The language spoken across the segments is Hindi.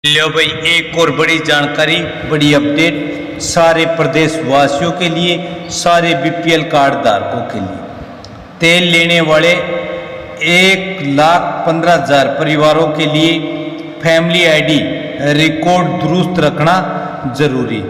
लो भाई, एक और बड़ी जानकारी, बड़ी अपडेट सारे प्रदेश वासियों के लिए, सारे बीपीएल कार्ड धारकों के लिए। तेल लेने वाले 1,15,000 परिवारों के लिए फैमिली आईडी रिकॉर्ड दुरुस्त रखना जरूरी।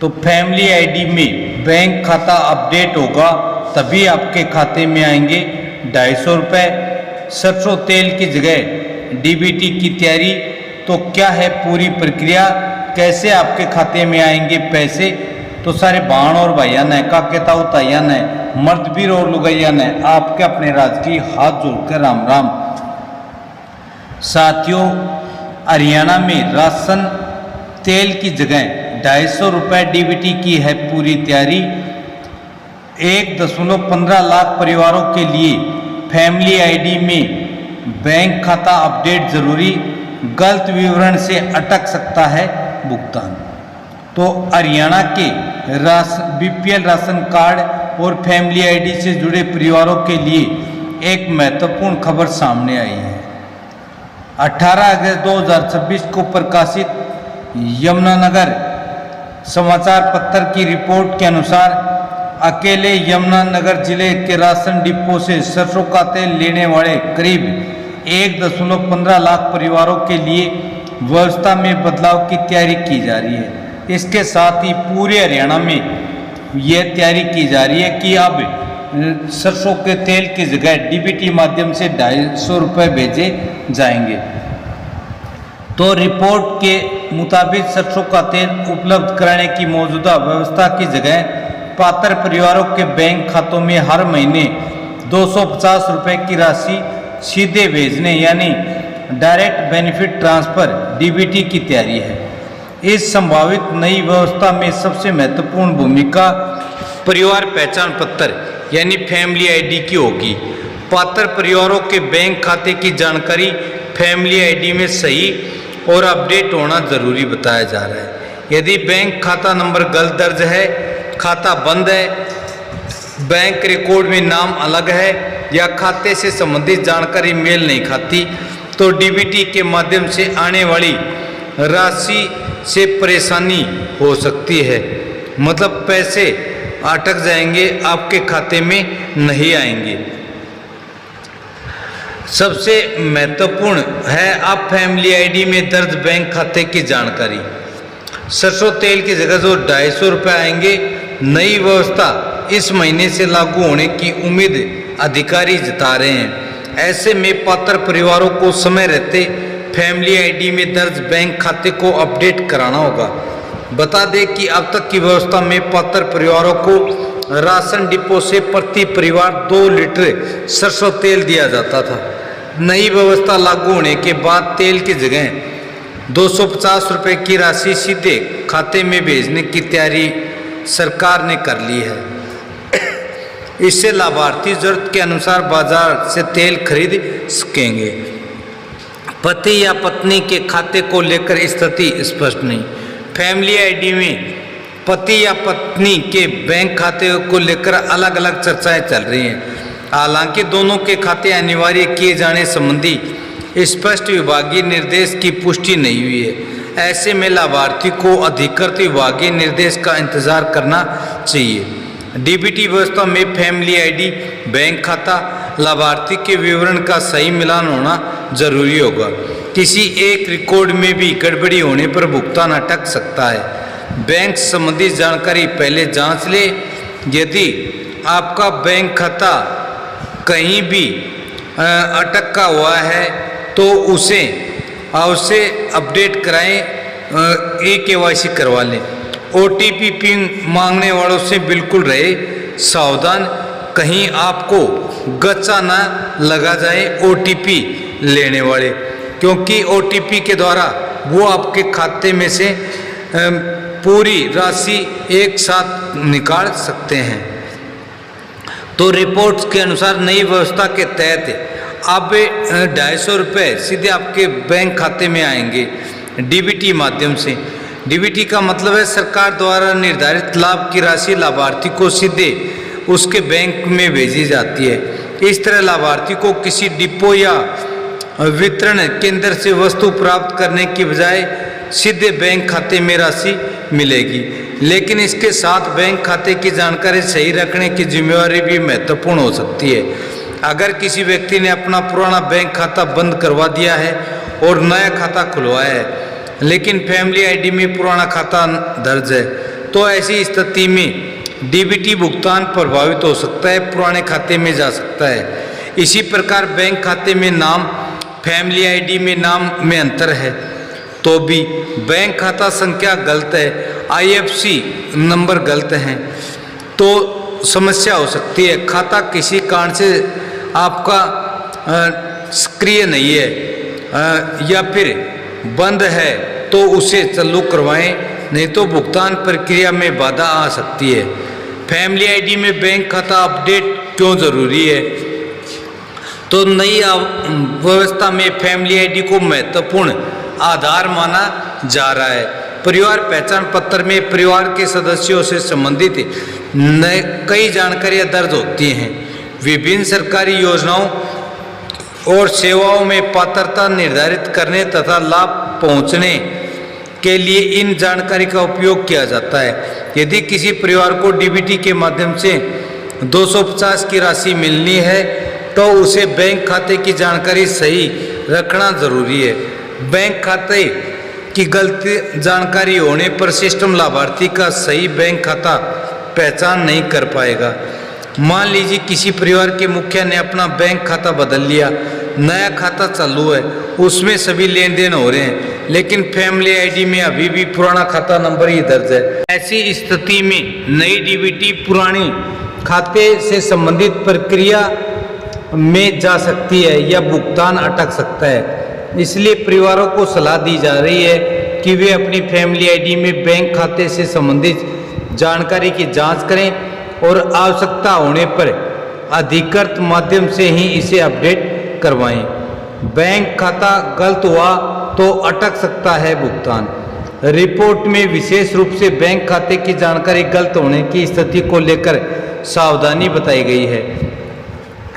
तो फैमिली आईडी में बैंक खाता अपडेट होगा, तभी आपके खाते में आएंगे 250 रुपये। सरसों तेल की जगह डीबीटी की तैयारी। तो क्या है पूरी प्रक्रिया, कैसे आपके खाते में आएंगे पैसे। तो सारे बहन और भैया ने काके ताऊ ताइया ने, मर्द बीर और लुगैया ने आपके अपने राजकीय हाथ जोड़कर राम राम। साथियों, हरियाणा में राशन तेल की जगह 250 रुपये डीबीटी की है पूरी तैयारी। 1.15 लाख परिवारों के लिए फैमिली आईडी में बैंक खाता अपडेट जरूरी। गलत विवरण से अटक सकता है भुगतान। तो हरियाणा के बीपीएल राशन कार्ड और फैमिली आईडी से जुड़े परिवारों के लिए एक महत्वपूर्ण खबर सामने आई है। 18 अगस्त 2026 को प्रकाशित यमुनानगर समाचार पत्र की रिपोर्ट के अनुसार अकेले यमुनानगर जिले के राशन डिपो से सरसों का तेल लेने वाले करीब 1.15 लाख परिवारों के लिए व्यवस्था में बदलाव की तैयारी की जा रही है। इसके साथ ही पूरे हरियाणा में यह तैयारी की जा रही है कि अब सरसों के तेल की जगह डीबीटी माध्यम से 250 रुपये भेजे जाएंगे। तो रिपोर्ट के मुताबिक सरसों का तेल उपलब्ध कराने की मौजूदा व्यवस्था की जगह पात्र परिवारों के बैंक खातों में हर महीने 250 रुपये की राशि सीधे भेजने यानी डायरेक्ट बेनिफिट ट्रांसफर डीबीटी की तैयारी है। इस संभावित नई व्यवस्था में सबसे महत्वपूर्ण भूमिका परिवार पहचान पत्र यानी फैमिली आईडी की होगी। पात्र परिवारों के बैंक खाते की जानकारी फैमिली आईडी में सही और अपडेट होना जरूरी बताया जा रहा है। यदि बैंक खाता नंबर गलत दर्ज है, खाता बंद है, बैंक रिकॉर्ड में नाम अलग है या खाते से संबंधित जानकारी मेल नहीं खाती, तो डीबीटी के माध्यम से आने वाली राशि से परेशानी हो सकती है। मतलब पैसे अटक जाएंगे, आपके खाते में नहीं आएंगे। सबसे महत्वपूर्ण है अब फैमिली आईडी में दर्ज बैंक खाते की जानकारी। सरसों तेल की जगह जो 250 रुपये आएंगे, नई व्यवस्था इस महीने से लागू होने की उम्मीद अधिकारी जता रहे हैं। ऐसे में पात्र परिवारों को समय रहते फैमिली आईडी में दर्ज बैंक खाते को अपडेट कराना होगा। बता दें कि अब तक की व्यवस्था में पात्र परिवारों को राशन डिपो से प्रति परिवार 2 लीटर सरसों तेल दिया जाता था। नई व्यवस्था लागू होने के बाद तेल की जगह 250 रुपये की राशि सीधे खाते में भेजने की तैयारी सरकार ने कर ली है। इससे लाभार्थी जरूरत के अनुसार बाजार से तेल खरीद सकेंगे। पति या पत्नी के खाते को लेकर स्थिति स्पष्ट नहीं। फैमिली आईडी में पति या पत्नी के बैंक खाते को लेकर अलग अलग चर्चाएं चल रही हैं। हालांकि दोनों के खाते अनिवार्य किए जाने संबंधी स्पष्ट विभागीय निर्देश की पुष्टि नहीं हुई है। ऐसे में लाभार्थी को अधिकृत विभागीय निर्देश का इंतजार करना चाहिए। डीबीटी व्यवस्था में फैमिली आईडी, बैंक खाता, लाभार्थी के विवरण का सही मिलान होना जरूरी होगा। किसी एक रिकॉर्ड में भी गड़बड़ी होने पर भुगतान अटक सकता है। बैंक संबंधी जानकारी पहले जांच ले। यदि आपका बैंक खाता कहीं भी अटका हुआ है तो उसे अवश्य अपडेट कराएं, KYC करवा लें। OTP पिन मांगने वालों से बिल्कुल रहे सावधान, कहीं आपको गच्चा ना लगा जाए OTP लेने वाले, क्योंकि OTP के द्वारा वो आपके खाते में से पूरी राशि एक साथ निकाल सकते हैं। तो रिपोर्ट्स के अनुसार नई व्यवस्था के तहत अब 250 रुपये सीधे आपके बैंक खाते में आएंगे डीबीटी माध्यम से। डीबीटी का मतलब है सरकार द्वारा निर्धारित लाभ की राशि लाभार्थी को सीधे उसके बैंक में भेजी जाती है। इस तरह लाभार्थी को किसी डिपो या वितरण केंद्र से वस्तु प्राप्त करने की बजाय सीधे बैंक खाते में राशि मिलेगी। लेकिन इसके साथ बैंक खाते की जानकारी सही रखने की जिम्मेवारी भी महत्वपूर्ण हो सकती है। अगर किसी व्यक्ति ने अपना पुराना बैंक खाता बंद करवा दिया है और नया खाता खुलवाया है, लेकिन फैमिली आईडी में पुराना खाता दर्ज है, तो ऐसी स्थिति में डीबीटी भुगतान प्रभावित हो सकता है, पुराने खाते में जा सकता है। इसी प्रकार बैंक खाते में नाम, फैमिली आईडी में नाम में अंतर है तो भी बैंक खाता संख्या गलत है, आईएफएससी नंबर गलत हैं, तो समस्या हो सकती है। खाता किसी कारण से आपका सक्रिय नहीं है या फिर बंद है तो उसे चालू करवाएं, नहीं तो भुगतान प्रक्रिया में बाधा आ सकती है। फैमिली आईडी में बैंक खाता अपडेट क्यों ज़रूरी है? तो नई व्यवस्था में फैमिली आईडी को महत्वपूर्ण आधार माना जा रहा है। परिवार पहचान पत्र में परिवार के सदस्यों से संबंधित कई जानकारियां दर्ज होती हैं। विभिन्न सरकारी योजनाओं और सेवाओं में पात्रता निर्धारित करने तथा लाभ पहुंचने के लिए इन जानकारी का उपयोग किया जाता है। यदि किसी परिवार को डीबीटी के माध्यम से 250 की राशि मिलनी है तो उसे बैंक खाते की जानकारी सही रखना जरूरी है। बैंक खाते की गलती जानकारी होने पर सिस्टम लाभार्थी का सही बैंक खाता पहचान नहीं कर पाएगा। मान लीजिए किसी परिवार के मुखिया ने अपना बैंक खाता बदल लिया, नया खाता चालू है, उसमें सभी लेन देन हो रहे हैं, लेकिन फैमिली आईडी में अभी भी पुराना खाता नंबर ही दर्ज है। ऐसी स्थिति में नई डीबीटी पुराने खाते से संबंधित प्रक्रिया में जा सकती है या भुगतान अटक सकता है। इसलिए परिवारों को सलाह दी जा रही है कि वे अपनी फैमिली आईडी में बैंक खाते से संबंधित जानकारी की जांच करें और आवश्यकता होने पर अधिकृत माध्यम से ही इसे अपडेट करवाएं। बैंक खाता गलत हुआ तो अटक सकता है भुगतान। रिपोर्ट में विशेष रूप से बैंक खाते की जानकारी गलत होने की स्थिति को लेकर सावधानी बताई गई है।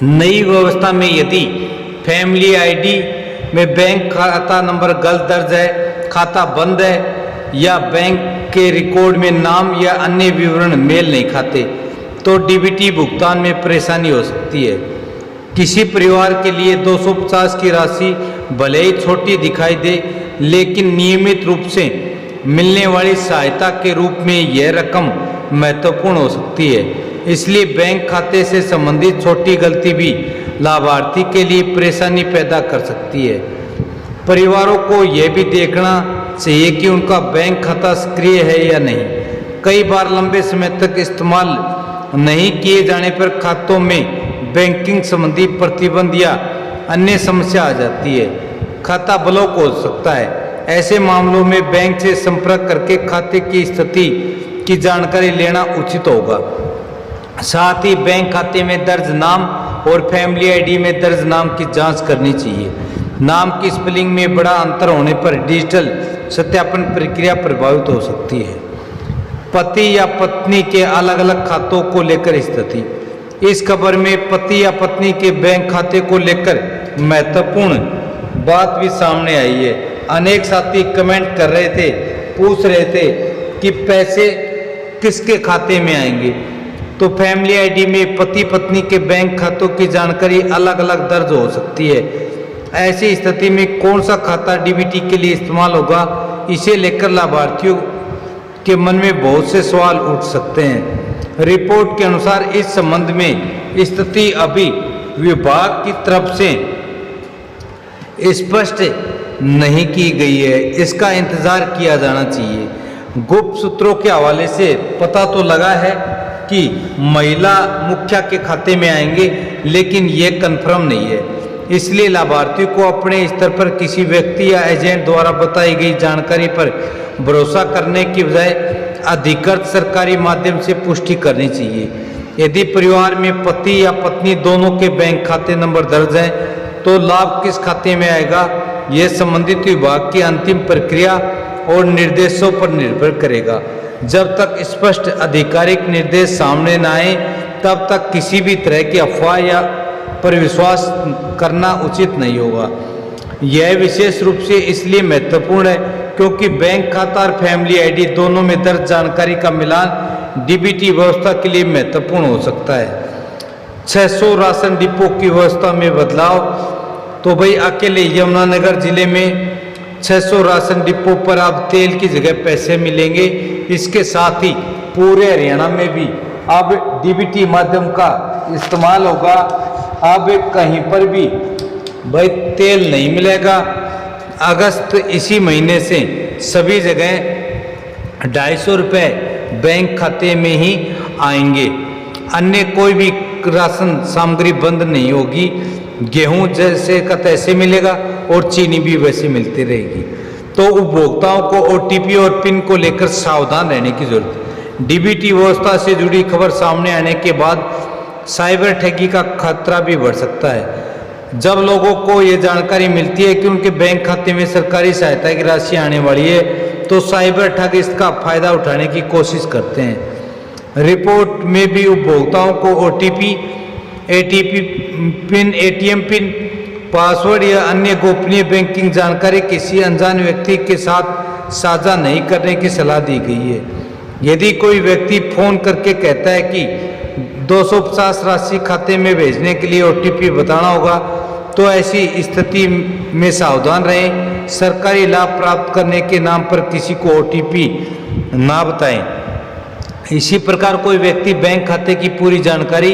नई व्यवस्था में यदि फैमिली आईडी में बैंक खाता नंबर गलत दर्ज है, खाता बंद है या बैंक के रिकॉर्ड में नाम या अन्य विवरण मेल नहीं खाते, तो डीबीटी भुगतान में परेशानी हो सकती है। किसी परिवार के लिए 250 की राशि भले ही छोटी दिखाई दे, लेकिन नियमित रूप से मिलने वाली सहायता के रूप में यह रकम महत्वपूर्ण हो सकती है। इसलिए बैंक खाते से संबंधित छोटी गलती भी लाभार्थी के लिए परेशानी पैदा कर सकती है। परिवारों को यह भी देखना चाहिए कि उनका बैंक खाता सक्रिय है या नहीं। कई बार लंबे समय तक इस्तेमाल नहीं किए जाने पर खातों में बैंकिंग संबंधी प्रतिबंध या अन्य समस्या आ जाती है। खाता ब्लॉक हो सकता है। ऐसे मामलों में बैंक से संपर्क करके खाते की स्थिति की जानकारी लेना उचित होगा। साथ ही बैंक खाते में दर्ज नाम और फैमिली आईडी में दर्ज नाम की जांच करनी चाहिए। नाम की स्पेलिंग में बड़ा अंतर होने पर डिजिटल सत्यापन प्रक्रिया प्रभावित हो सकती है। पति या पत्नी के अलग अलग खातों को लेकर स्थिति। इस खबर में पति या पत्नी के बैंक खाते को लेकर महत्वपूर्ण बात भी सामने आई है। अनेक साथी कमेंट कर रहे थे, पूछ रहे थे कि पैसे किसके खाते में आएंगे। तो फैमिली आईडी में पति पत्नी के बैंक खातों की जानकारी अलग अलग दर्ज हो सकती है। ऐसी स्थिति में कौन सा खाता डीबीटी के लिए इस्तेमाल होगा, इसे लेकर लाभार्थियों के मन में बहुत से सवाल उठ सकते हैं। रिपोर्ट के अनुसार इस संबंध में स्थिति अभी विभाग की तरफ से स्पष्ट नहीं की गई है, इसका इंतजार किया जाना चाहिए। गुप्त सूत्रों के हवाले से पता तो लगा है कि महिला मुखिया के खाते में आएंगे, लेकिन ये कंफर्म नहीं है। इसलिए लाभार्थी को अपने स्तर पर किसी व्यक्ति या एजेंट द्वारा बताई गई जानकारी पर भरोसा करने की बजाय अधिकृत सरकारी माध्यम से पुष्टि करनी चाहिए। यदि परिवार में पति या पत्नी दोनों के बैंक खाते नंबर दर्ज हैं, तो लाभ किस खाते में आएगा, यह संबंधित विभाग की अंतिम प्रक्रिया और निर्देशों पर निर्भर करेगा। जब तक स्पष्ट आधिकारिक निर्देश सामने न आए, तब तक किसी भी तरह की अफवाह या पर विश्वास करना उचित नहीं होगा। यह विशेष रूप से इसलिए महत्वपूर्ण है क्योंकि बैंक खाता और फैमिली आईडी दोनों में दर्ज जानकारी का मिलान डीबीटी व्यवस्था के लिए महत्वपूर्ण हो सकता है। 600 राशन डिपो की व्यवस्था में बदलाव। तो भाई अकेले यमुनानगर जिले में 600 राशन डिपो पर अब तेल की जगह पैसे मिलेंगे। इसके साथ ही पूरे हरियाणा में भी अब डीबीटी माध्यम का इस्तेमाल होगा। अब कहीं पर भी भाई तेल नहीं मिलेगा। अगस्त इसी महीने से सभी जगह 250 रुपये बैंक खाते में ही आएंगे। अन्य कोई भी राशन सामग्री बंद नहीं होगी। गेहूं जैसे का तैसे मिलेगा और चीनी भी वैसे मिलती रहेगी। तो उपभोक्ताओं को ओटीपी और पिन को लेकर सावधान रहने की जरूरत है। डीबीटी व्यवस्था से जुड़ी खबर सामने आने के बाद साइबर ठगी का खतरा भी बढ़ सकता है। जब लोगों को ये जानकारी मिलती है कि उनके बैंक खाते में सरकारी सहायता की राशि आने वाली है तो साइबर ठग इसका फायदा उठाने की कोशिश करते हैं। रिपोर्ट में भी उपभोक्ताओं को OTP, pin, ATM pin, password या अन्य गोपनीय बैंकिंग जानकारी किसी अनजान व्यक्ति के साथ साझा नहीं करने की सलाह दी गई है। यदि कोई व्यक्ति फोन करके कहता है कि 250 राशि खाते में भेजने के लिए ओटीपी बताना होगा तो ऐसी स्थिति में सावधान रहें। सरकारी लाभ प्राप्त करने के नाम पर किसी को ओटीपी ना बताएं। इसी प्रकार कोई व्यक्ति बैंक खाते की पूरी जानकारी,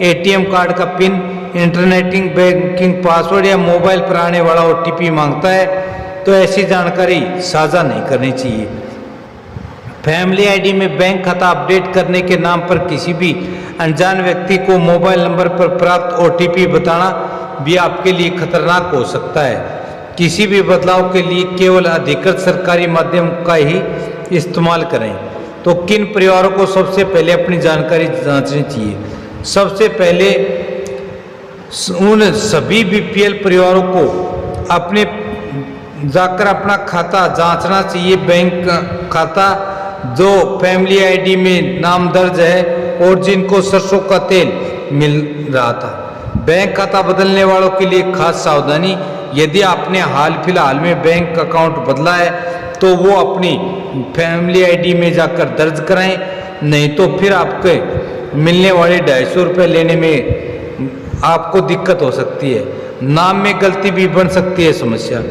एटीएम कार्ड का पिन, इंटरनेट बैंकिंग पासवर्ड या मोबाइल पर आने वाला ओटीपी मांगता है तो ऐसी जानकारी साझा नहीं करनी चाहिए। फैमिली आईडी में बैंक खाता अपडेट करने के नाम पर किसी भी अनजान व्यक्ति को मोबाइल नंबर पर प्राप्त ओटीपी बताना भी आपके लिए खतरनाक हो सकता है। किसी भी बदलाव के लिए केवल अधिकृत सरकारी माध्यम का ही इस्तेमाल करें। तो किन परिवारों को सबसे पहले अपनी जानकारी जांचनी चाहिए? सबसे पहले उन सभी बीपीएल परिवारों को अपने जाकर अपना खाता जांचना चाहिए। बैंक खाता जो फैमिली आईडी में नाम दर्ज है और जिनको सरसों का तेल मिल रहा था। बैंक खाता बदलने वालों के लिए खास सावधानी, यदि आपने हाल फिलहाल में बैंक अकाउंट बदला है तो वो अपनी फैमिली आईडी में जाकर दर्ज कराएं, नहीं तो फिर आपके मिलने वाले 250 रुपये लेने में आपको दिक्कत हो सकती है। नाम में गलती भी बन सकती है समस्या।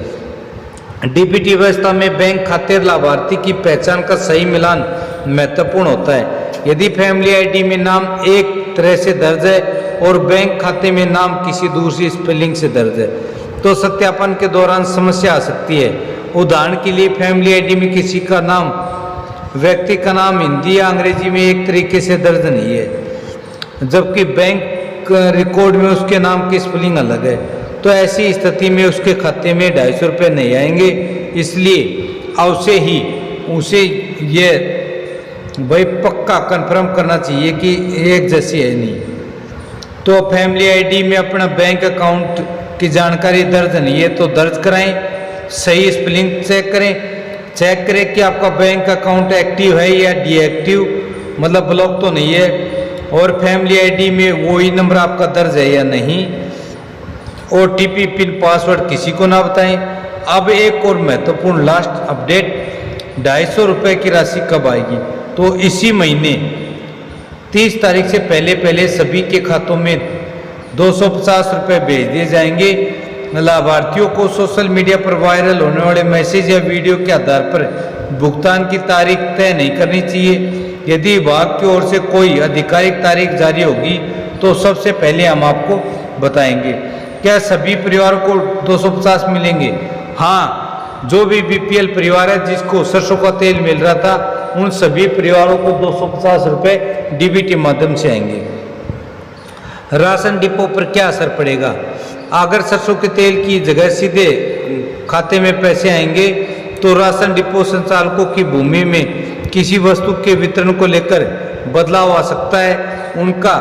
डीबीटी व्यवस्था में बैंक खाते लाभार्थी की पहचान का सही मिलान महत्वपूर्ण होता है। यदि फैमिली आईडी में नाम एक तरह से दर्ज है और बैंक खाते में नाम किसी दूसरी स्पेलिंग से दर्ज है तो सत्यापन के दौरान समस्या आ सकती है। उदाहरण के लिए फैमिली आईडी में किसी का नाम, व्यक्ति का नाम हिंदी या अंग्रेजी में एक तरीके से दर्ज नहीं है जबकि बैंक रिकॉर्ड में उसके नाम की स्पेलिंग अलग है तो ऐसी स्थिति में उसके खाते में 250 रुपये नहीं आएंगे। इसलिए अवश्य ही उसे ये भाई पक्का कंफर्म करना चाहिए कि एक जैसी है नहीं। तो फैमिली आईडी में अपना बैंक अकाउंट की जानकारी दर्ज नहीं है तो दर्ज कराएं। सही स्पेलिंग चेक करें कि आपका बैंक अकाउंट एक्टिव है या डीएक्टिव, मतलब ब्लॉक तो नहीं है। और फैमिली आईडी में वही नंबर आपका दर्ज है या नहीं। ओटीपी, पिन, पासवर्ड किसी को ना बताएं। अब एक और महत्वपूर्ण लास्ट अपडेट, 250 रुपये की राशि कब आएगी? तो इसी महीने 30 तारीख से पहले सभी के खातों में 250 रुपये भेज दिए जाएंगे। लाभार्थियों को सोशल मीडिया पर वायरल होने वाले मैसेज या वीडियो के आधार पर भुगतान की तारीख तय नहीं करनी चाहिए। यदि विभाग की ओर से कोई आधिकारिक तारीख जारी होगी तो सबसे पहले हम आपको बताएंगे। क्या सभी परिवारों को 250 मिलेंगे? हाँ, जो भी बीपीएल परिवार है जिसको सरसों का तेल मिल रहा था उन सभी परिवारों को 250 रुपये डीबीटी माध्यम से आएंगे। राशन डिपो पर क्या असर पड़ेगा? अगर सरसों के तेल की जगह सीधे खाते में पैसे आएंगे तो राशन डिपो संचालकों की भूमि में किसी वस्तु के वितरण को लेकर बदलाव आ सकता है। उनका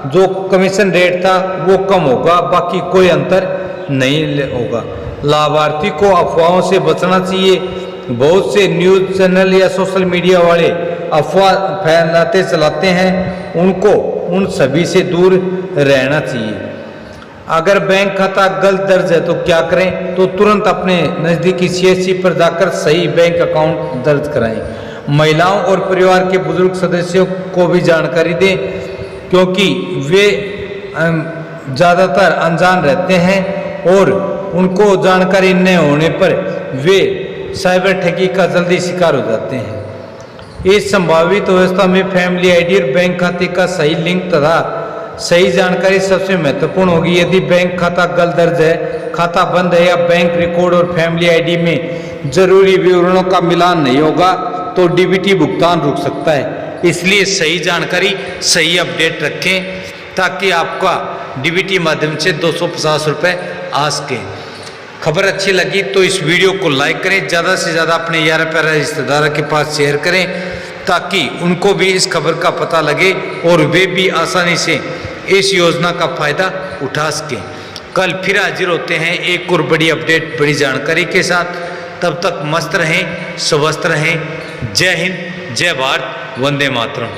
जो कमीशन रेट था वो कम होगा, बाकी कोई अंतर नहीं होगा। लाभार्थी को अफवाहों से बचना चाहिए। बहुत से न्यूज़ चैनल या सोशल मीडिया वाले अफवाह फैलाते चलाते हैं, उनको उन सभी से दूर रहना चाहिए। अगर बैंक खाता गलत दर्ज है तो क्या करें? तो तुरंत अपने नज़दीकी CSC पर जाकर सही बैंक अकाउंट दर्ज कराएं। महिलाओं और परिवार के बुजुर्ग सदस्यों को भी जानकारी दें, क्योंकि वे ज़्यादातर अनजान रहते हैं और उनको जानकारी न होने पर वे साइबर ठगी का जल्दी शिकार हो जाते हैं। इस संभावित व्यवस्था में फैमिली आईडी और बैंक खाते का सही लिंक तथा सही जानकारी सबसे महत्वपूर्ण होगी। यदि बैंक खाता गलत दर्ज है, खाता बंद है या बैंक रिकॉर्ड और फैमिली आईडी में जरूरी विवरणों का मिलान नहीं होगा तो डीबीटी भुगतान रुक सकता है। इसलिए सही जानकारी, सही अपडेट रखें ताकि आपका डीबीटी माध्यम से 250 रुपये आ सके। खबर अच्छी लगी तो इस वीडियो को लाइक करें, ज़्यादा से ज़्यादा अपने यार प्यारे रिश्तेदारों के पास शेयर करें ताकि उनको भी इस खबर का पता लगे और वे भी आसानी से इस योजना का फ़ायदा उठा सकें। कल फिर हाजिर होते हैं एक और बड़ी अपडेट, बड़ी जानकारी के साथ। तब तक मस्त रहें, स्वस्थ रहें। जय हिंद, जय भारत, वंदे मातरम।